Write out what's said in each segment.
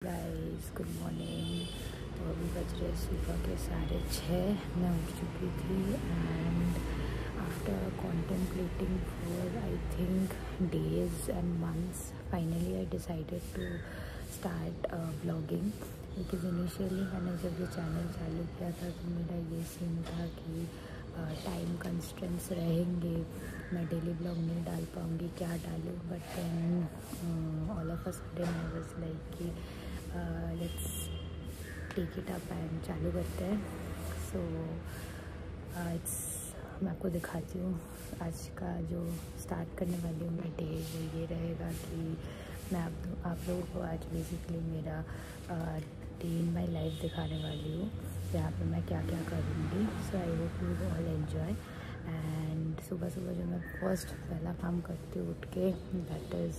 Guys good morning. तो अभी बज रहे सुबह के 6:30। मैं उठ चुकी थी and after contemplating for I think days and months finally I decided to start blogging. Because initially मैंने जब ये चैनल चालू किया था तो मेरा ये सीन था कि टाइम कंस्ट्रेंट्स रहेंगे, मैं डेली ब्लॉग नहीं डाल पाऊँगी, क्या डालूँ। But then all of a sudden I was like कि let's take it up and चालू करते हैं। सो इट्स मैं आपको दिखाती हूँ आज का जो स्टार्ट करने वाली हूँ मैं डे। वो ये रहेगा कि मैं आप लोगों को आज बेसिकली मेरा डे इन माई लाइफ दिखाने वाली हूँ, जहाँ पे मैं क्या क्या करूँगी। So I hope you all enjoy. And सुबह सुबह जो मैं पहला काम करती हूँ उठ के, दैट इज़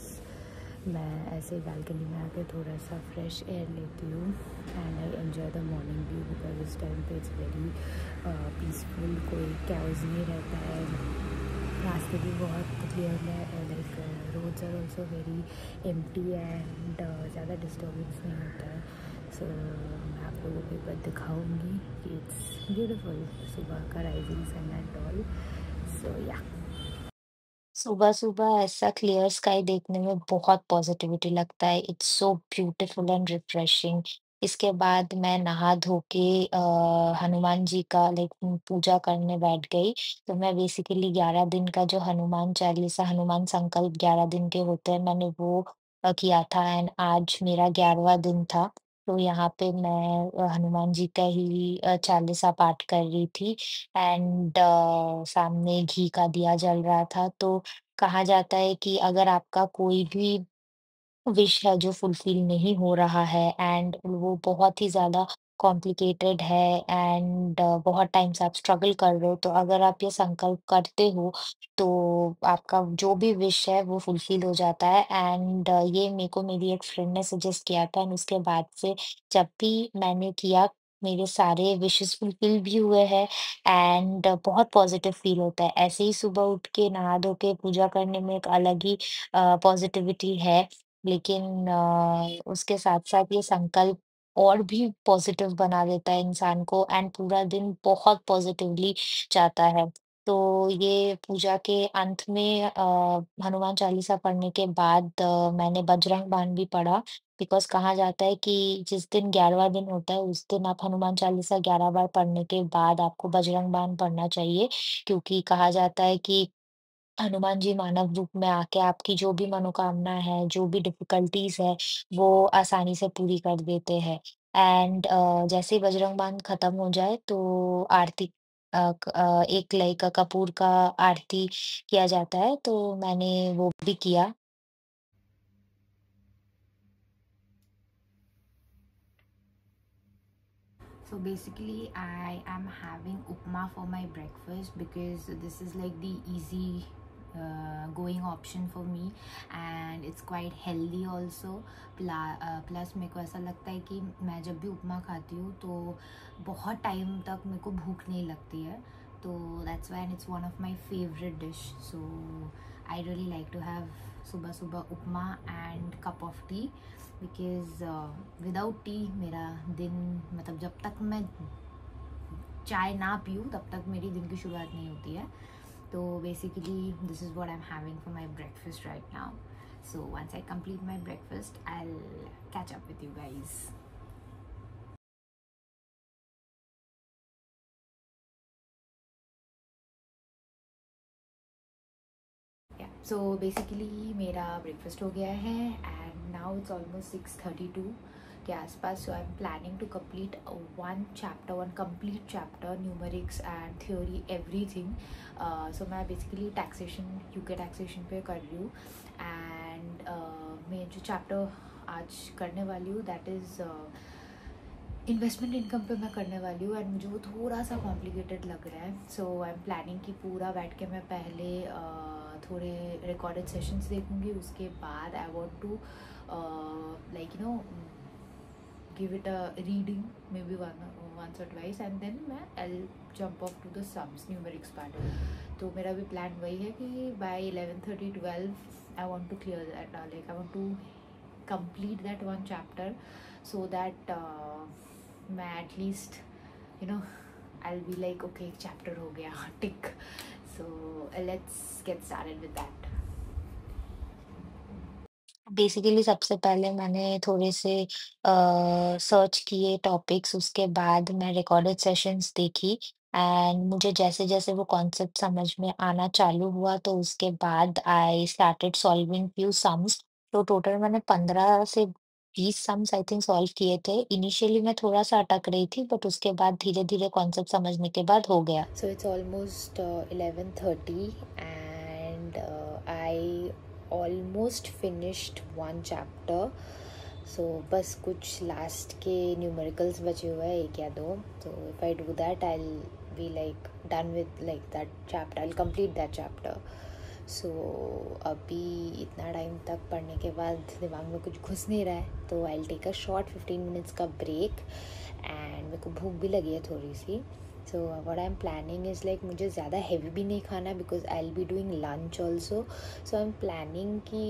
मैं ऐसे ही बालकनी में आके थोड़ा सा फ्रेश एयर लेती हूँ and I enjoy the morning view because इस टाइम पे इट्स वेरी पीसफुल, कोई कैओस नहीं रहता है, रास्ते भी बहुत क्लियर है, like roads are also very empty and ज़्यादा डिस्टर्बेंस नहीं होता है। सो मैं आप लोगों को एक बार दिखाऊँगी कि इट्स ब्यूटीफुल सुबह का राइजिंग सन एंड ऑल। सो या सुबह सुबह ऐसा क्लियर स्काई देखने में बहुत पॉजिटिविटी लगता है। It's so beautiful and refreshing. इसके बाद मैं नहा धो के हनुमान जी का पूजा करने बैठ गई। तो मैं बेसिकली 11 दिन का जो हनुमान चालीसा, हनुमान संकल्प 11 दिन के होते हैं, मैंने वो किया था एंड आज मेरा 11वां दिन था। तो यहाँ पे मैं हनुमान जी का ही चालीसा पाठ कर रही थी एंड सामने घी का दिया जल रहा था। तो कहा जाता है कि अगर आपका कोई भी विश है जो फुलफिल नहीं हो रहा है एंड वो बहुत ही ज़्यादा कॉम्प्लिकेटेड है एंड बहुत टाइम से आप स्ट्रगल कर रहे हो, तो अगर आप ये संकल्प करते हो तो आपका जो भी विश है वो फुलफिल हो जाता है। एंड ये मेरे को मेरी एक फ्रेंड ने सजेस्ट किया था एंड उसके बाद से जब भी मैंने किया, मेरे सारे विशेस फुलफिल भी हुए हैं एंड बहुत पॉजिटिव फील होता है। ऐसे ही सुबह उठ के नहा धो के पूजा करने में एक अलग ही पॉजिटिविटी है। लेकिन उसके साथ-साथ ये संकल्प और भी पॉज़िटिव बना देता है इंसान को एंड पूरा दिन बहुत पॉज़िटिवली जाता है। तो ये पूजा के अंत में हनुमान चालीसा पढ़ने के बाद मैंने बजरंग बाण भी पढ़ा, बिकॉज़ कहा जाता है कि जिस दिन 11वां दिन होता है, उस दिन आप हनुमान चालीसा 11 बार पढ़ने के बाद आपको बजरंग बाण पढ़ना चाहिए, क्योंकि कहा जाता है कि हनुमान जी मानव रूप में आके आपकी जो भी मनोकामना है, जो भी डिफ़िकल्टीज़ है, वो आसानी से पूरी कर देते हैं। एंड जैसे ही बजरंग बाण खत्म हो जाए तो आरती एक लाइक कपूर का आरती किया जाता है, तो मैंने वो भी किया। So basically, I am having upma for my breakfast because this is like the easy going option for me and it's quite healthy also. Plus मेरे को ऐसा लगता है कि मैं जब भी उपमा खाती हूँ तो बहुत टाइम तक मेरे को भूख नहीं लगती है, तो that's why it's one of my favourite dish. So I really like to have सुबह सुबह upma and cup of tea because without tea मेरा दिन, मतलब जब तक मैं चाय ना पीऊँ तब तक मेरी दिन की शुरुआत नहीं होती है. तो basically this is what I am having for my breakfast right now. So once I complete my breakfast I will catch up with you guys. Yeah so basically मेरा ब्रेकफास्ट हो गया है एंड नाउ इट्स ऑलमोस्ट 6:32 के आसपास. So I am planning to complete one complete chapter numerics and theory everything. So मैं basically taxation, UK taxation पे कर रही हूँ एंड मैं जो चैप्टर आज करने वाली हूँ दैट इज़ इन्वेस्टमेंट इनकम पे मैं करने वाली हूँ एंड मुझे वो थोड़ा सा कॉम्प्लिकेटेड लग रहा है. सो आई एम प्लानिंग कि पूरा बैठ के मैं पहले थोड़े रिकॉर्डेड सेशंस देखूँगी, उसके बाद I want to like you know give it a reading maybe once or twice and then मैं I'll jump off to the sums numerics part. तो मेरा भी प्लान वही है कि by 11:30-12 I want to clear that, like I want to complete that one chapter so that मैं at least I'll be like okay एक chapter हो गया tick. So let's get started with that. Basically सबसे पहले मैंने थोड़े से सर्च किए टॉपिक्स, उसके बाद मैं रिकॉर्डेड सेशंस देखी एंड मुझे जैसे-जैसे वो कॉन्सेप्ट समझ में आना चालू हुआ तो उसके बाद I started solving few sums. तो टोटल मैंने 15 से 20 सम्स आई थिंक सॉल्व किए थे। इनिशियली मैं थोड़ा-सा अटक रही थी बट उसके बाद धीरे-धीरे कॉन्सेप्ट समझने के बाद हो गया। So it's almost 11:30 and I almost finished one chapter. So बस कुछ लास्ट के न्यूमेरिकल्स बचे हुए हैं एक या दो. So if I do that I'll be like done with like that chapter. I'll complete that chapter. So अभी इतना टाइम तक पढ़ने के बाद दिमाग में कुछ घुस नहीं रहा है तो I'll take a short 15 minutes का break and मेरे को भूख भी लगी है थोड़ी सी. So what I'm planning is like मुझे ज़्यादा heavy भी नहीं खाना because I'll be doing lunch also. So I'm planning कि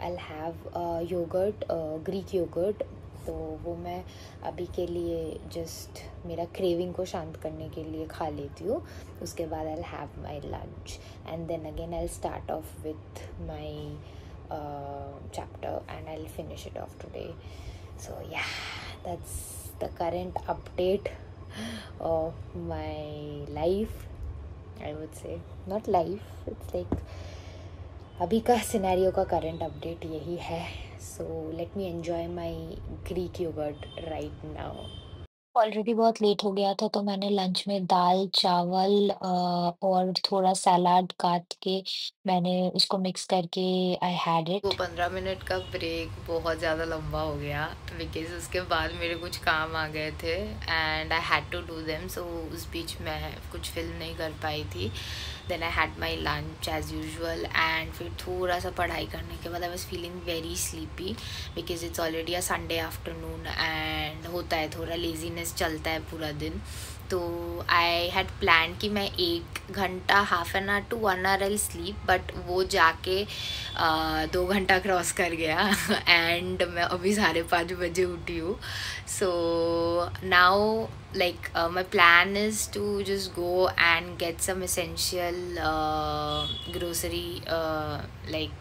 I'll have yogurt, Greek yogurt. तो वो मैं अभी के लिए just मेरा craving को शांत करने के लिए खा लेती हूँ. उसके बाद I'll have my lunch and then again I'll start off with my chapter and I'll finish it off today. So yeah, that's the current update of my life, I would say. Not life, it's like अभी का scenario का current update यही है. So let me enjoy my Greek yogurt right now. Already बहुत late हो गया था तो मैंने लंच में दाल, चावल और थोड़ा सलाद काट के मैंने उसको मिक्स करके आई हैड वो इट। 15 मिनट का ब्रेक बहुत ज़्यादा लंबा हो गया बिकॉज उसके बाद मेरे कुछ काम आ गए थे and I had to do them. So उस बीच मैं कुछ फिल्म नहीं कर पाई थी. Then I had my lunch as usual and फिर थोड़ा सा पढ़ाई करने के बाद I was feeling very sleepy because it's already a Sunday afternoon and होता है थोड़ा लेजीनेस चलता है पूरा दिन. तो आई हैड प्लान कि मैं 1 घंटा half an hour to 1 hour I sleep but वो जाके 2 घंटा क्रॉस कर गया एंड मैं अभी 5:30 बजे उठी हूँ. So now like my plan is to just go and get some essential grocery like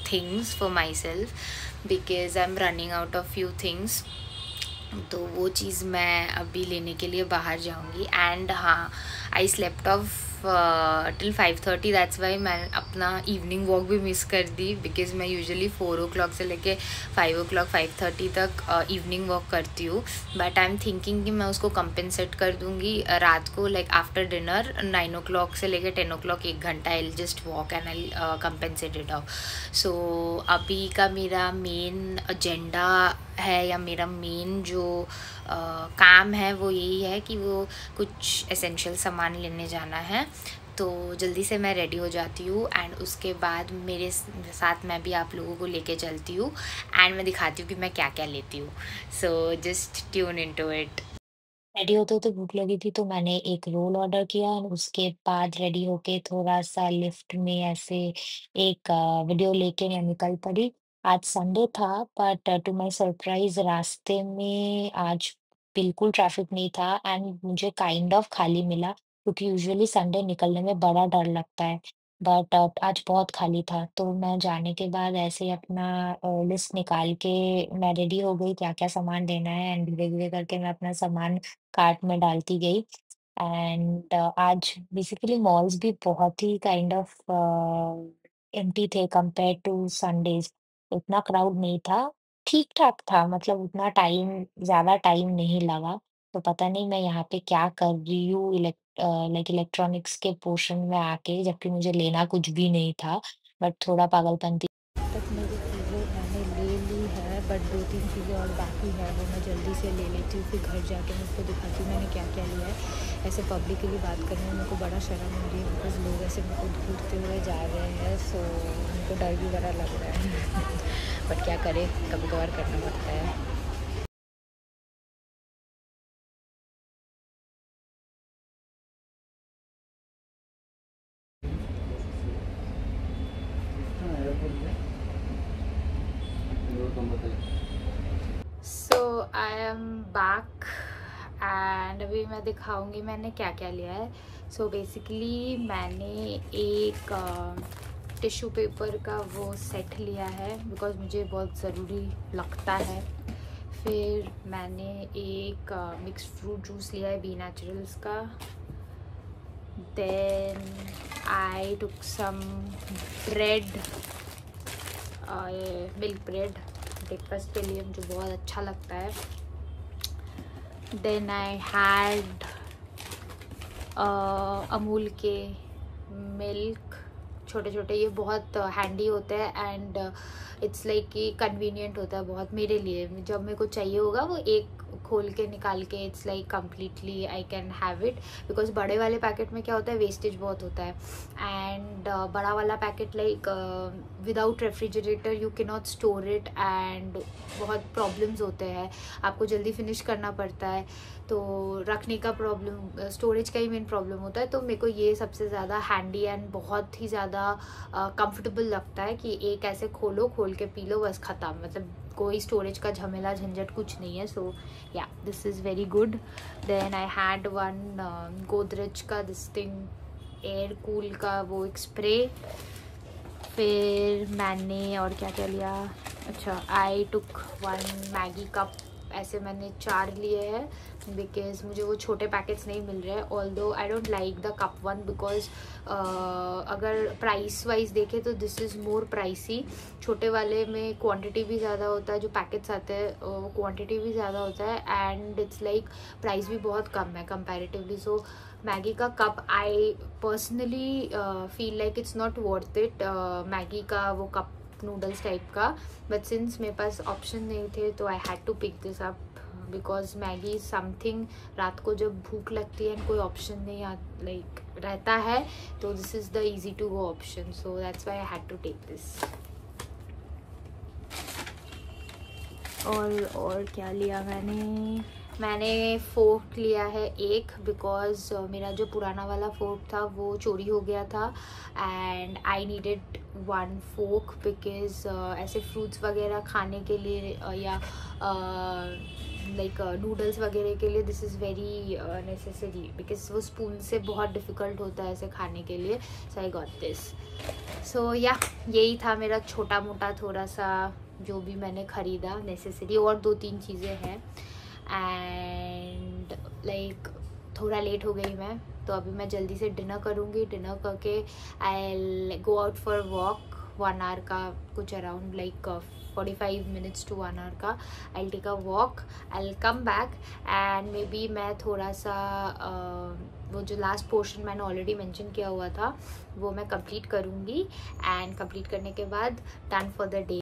things for myself because I'm running out of few things. तो वो चीज़ मैं अभी लेने के लिए बाहर जाऊंगी एंड हाँ I slept of till 5:30. That's why मैं अपना इवनिंग वॉक भी मिस कर दी बिकॉज मैं यूजुअली 4 o'clock से लेके 5 o'clock 5:30 तक इवनिंग वॉक करती हूँ. बट आई एम थिंकिंग कि मैं उसको कंपेंसेट कर दूँगी रात को लाइक आफ्टर डिनर 9 o'clock से लेके 10 o'clock 1 घंटा I just walk and I compensate it off. So अभी का मेरा मेन एजेंडा है या मेरा मेन जो काम है वो यही है कि वो कुछ एसेंशियल सामान लेने जाना है. तो जल्दी से मैं रेडी हो जाती हूँ एंड उसके बाद मेरे साथ मैं भी आप लोगों को लेके चलती हूँ एंड मैं दिखाती हूँ कि मैं क्या क्या लेती हूँ. So just tune into it. Ready होते-होते भूख लगी थी तो मैंने एक रोल ऑर्डर किया और उसके बाद रेडी होके थोड़ा-सा लिफ्ट में ऐसे एक वीडियो लेके मैं निकल पड़ी। आज संडे था बट टू माय सरप्राइज़ रास्ते में आज बिल्कुल ट्रैफिक नहीं था एंड मुझे काइंड ऑफ खाली मिला क्योंकि यूजुअली संडे निकलने में बड़ा डर लगता है। बट आज बहुत खाली था तो मैं जाने के बाद ऐसे ही अपना लिस्ट निकाल के मैं रेडी हो गई क्या-क्या सामान लेना है एंड धीरे-धीरे करके मैं अपना सामान कार्ट में डालती गई एंड आज बेसिकली मॉल्स भी बहुत ही काइंड ऑफ एम्प्टी थे कंपेयर टू संडेज। उतना क्राउड नहीं था, ठीक-ठाक था मतलब उतना टाइम ज़्यादा टाइम नहीं लगा। तो पता नहीं मैं यहाँ पे क्या कर रही हूँ लाइक इलेक्ट्रॉनिक्स के पोर्शन में आके जबकि मुझे लेना कुछ भी नहीं था, बट थोड़ा पागलपंती तक मेरी चीज़ें मैंने ले ली है बट 2-3 चीज़ें और बाकी है वो मैं जल्दी से ले लेती हूँ. फिर घर जाके मैं उसको दिखाती हूँ मैंने क्या क्या लिया है. ऐसे पब्लिकली बात करने में मेरे को बड़ा शर्म हो रही है बिकॉज लोग ऐसे मेरे को घूरते हुए जा रहे हैं. सो उनको डर भी बड़ा लग रहा है बट क्या करें कभी कभार करना पड़ता है. So I am back and अभी मैं दिखाऊंगी मैंने क्या क्या लिया है। सो बेसिकली मैंने एक टिश्यू पेपर का वो सेट लिया है बिकॉज मुझे बहुत ज़रूरी लगता है। फिर मैंने एक मिक्स फ्रूट जूस लिया है बी नेचुरल्स का। Then I took some bread, milk bread breakfast के लिए मुझे बहुत अच्छा लगता है। देन आई हैड अमूल के मिल्क, छोटे छोटे, ये बहुत हैंडी होते हैं एंड इट्स लाइक कि कन्वीनियंट होता है बहुत मेरे लिए। जब मेरे को चाहिए होगा वो एक खोल के निकाल के it's like completely I can have it. Because बड़े वाले पैकेट में क्या होता है, वेस्टेज बहुत होता है एंड बड़ा वाला packet like without refrigerator you can not store it and बहुत प्रॉब्लम्स होते हैं, आपको जल्दी फिनिश करना पड़ता है, तो रखने का प्रॉब्लम, स्टोरेज का ही मेन प्रॉब्लम होता है। तो मेरे को ये सबसे ज़्यादा हैंडी एंड बहुत ही ज़्यादा कंफर्टेबल लगता है कि एक ऐसे खोलो, खोल के पी लो, बस ख़त्म, मतलब कोई स्टोरेज का झमेला झंझट कुछ नहीं है। So yeah this is very good. Then I had one Godrej का दिस थिंग एयर कूल का वो एक स्प्रे। फिर मैंने और क्या क्या लिया, अच्छा आई टुक वन मैगी कप, ऐसे मैंने 4 लिए हैं बिकॉज मुझे वो छोटे पैकेट्स नहीं मिल रहे हैं। Although I don't like the cup one because अगर प्राइस वाइज देखें तो दिस इज़ मोर प्राइसी। छोटे वाले में क्वांटिटी भी ज़्यादा होता है, जो पैकेट्स आते हैं वो क्वांटिटी भी ज़्यादा होता है एंड इट्स लाइक प्राइस भी बहुत कम है कंपैरेटिवली। सो मैगी का cup I personally feel like it's not worth it, Maggi का वो कप नूडल्स टाइप का। बट सिंस मेरे पास ऑप्शन नहीं थे तो I had to pick this up because Maggi is something, रात को जब भूख लगती है एंड कोई ऑप्शन नहीं लाइक रहता है तो this is the easy to go option, so that's why I had to take this. और क्या लिया मैंने फोर्क लिया है एक बिकॉज मेरा जो पुराना वाला फोर्क था वो चोरी हो गया था and I needed one fork because ऐसे फ्रूट्स वगैरह खाने के लिए या लाइक नूडल्स वगैरह के लिए this is very necessary because वो स्पून से बहुत डिफ़िकल्ट होता है ऐसे खाने के लिए। सो आई गॉट दिस। सो या यही था मेरा छोटा मोटा थोड़ा सा जो भी मैंने ख़रीदा नेसेसरी, और 2-3 चीज़ें हैं एंड लाइक थोड़ा लेट हो गई मैं, तो अभी मैं जल्दी से डिनर करूँगी। डिनर करके I go out for walk 1 hour का, कुछ around like 45 minutes to 1 hour का। I take a walk, I come back and maybe मैं थोड़ा सा वो जो लास्ट पोर्शन मैंने ऑलरेडी मेंशन किया हुआ था वो मैं कंप्लीट करूँगी एंड कंप्लीट करने के बाद done for the day.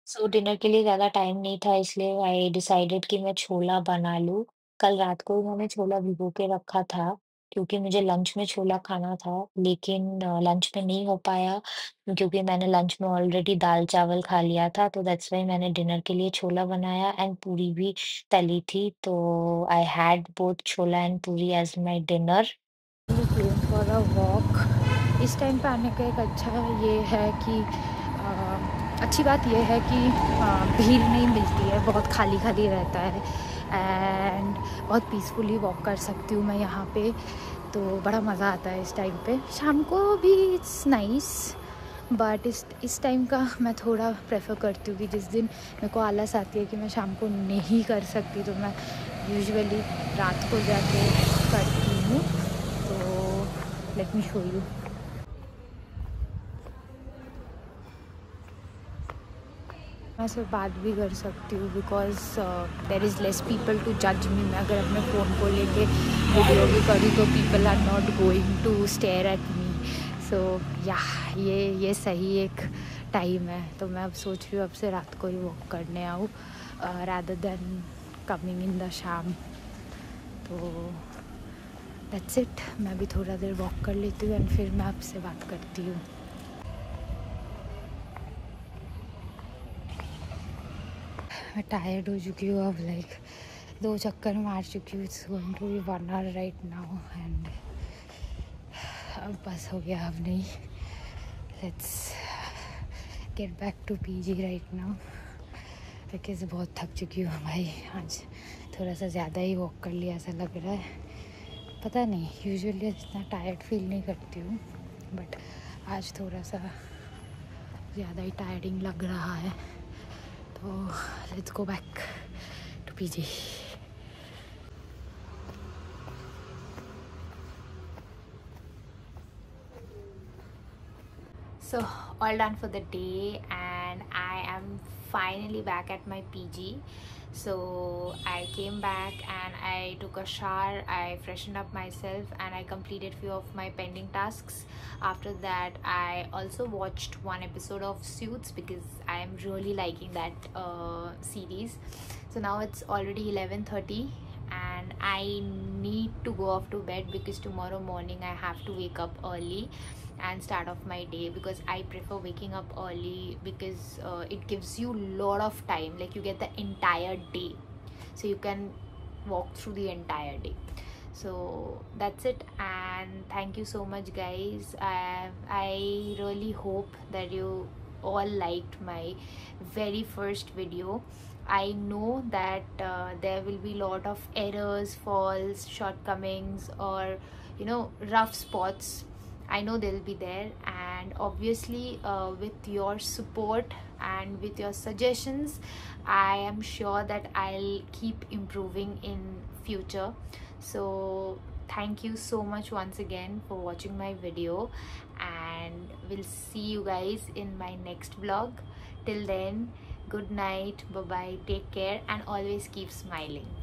So dinner के लिए ज़्यादा टाइम नहीं था इसलिए आई डिसाइडेड कि मैं छोला बना लूँ। कल रात को ही मैंने छोला भिगो के रखा था क्योंकि मुझे लंच में छोला खाना था, लेकिन लंच में नहीं हो पाया क्योंकि मैंने लंच में ऑलरेडी दाल-चावल खा लिया था, तो दैट्स व्हाई मैंने डिनर के लिए छोला बनाया एंड पूरी भी तली थी, तो I had both chhola and पूरी as my dinner. For a walk इस टाइम पे आने का एक अच्छा ये है कि अच्छी बात यह है कि भीड़ नहीं मिलती है, बहुत खाली खाली रहता है एंड बहुत पीसफुली वॉक कर सकती हूँ मैं यहाँ पे, तो बड़ा मज़ा आता है इस टाइम पे। शाम को भी इट्स नाइस बट इस टाइम का मैं थोड़ा प्रेफर करती हूँ कि जिस दिन मेरे को आलस आती है कि मैं शाम को नहीं कर सकती तो मैं यूजुअली रात को जाके करती हूँ। तो लेट मी शो यू। मैं सिर्फ बात भी कर सकती हूँ because there is less people to जज मी। मैं अगर अपने फ़ोन को लेके वीडियो भी करूँ तो people are not going to stare at me. So या ये सही एक टाइम है, तो मैं अब सोच रही हूँ अब से रात को ही वॉक करने आऊँ rather than coming in the शाम। तो दैट्स इट, मैं भी थोड़ा देर वॉक कर लेती हूँ एंड फिर मैं आपसे बात करती हूँ। मैं टायर्ड हो चुकी हूँ अब, लाइक 2 चक्कर मार चुकी हूँ। It's going to be 1 hour right now and अब बस हो गया, अब नहीं। Let's get back to PG right now because बहुत थक चुकी हूँ भाई। आज थोड़ा सा ज़्यादा ही वॉक कर लिया ऐसा लग रहा है। पता नहीं, यूजुअली इतना टायर्ड फील नहीं करती हूँ, बट आज थोड़ा सा ज़्यादा ही टायरिंग लग रहा है। तो let's go back to PG. So all done for the day and I am finally back at my PG. So I came back and I took a shower, I freshened up myself and I completed few of my pending tasks. After that I also watched one episode of Suits because I am really liking that series. So now it's already 11:30 and I need to go off to bed because tomorrow morning I have to wake up early and start off my day, because I prefer waking up early because it gives you lot of time, like you get the entire day, so you can walk through the entire day. So that's it, and thank you so much guys. I really hope that you all liked my very first video. I know that there will be lot of errors, faults, shortcomings, or rough spots. I know they'll be there, and obviously with your support and with your suggestions I am sure that I'll keep improving in future. So thank you so much once again for watching my video, and we'll see you guys in my next vlog. Till then, good night, bye bye, take care, and always keep smiling.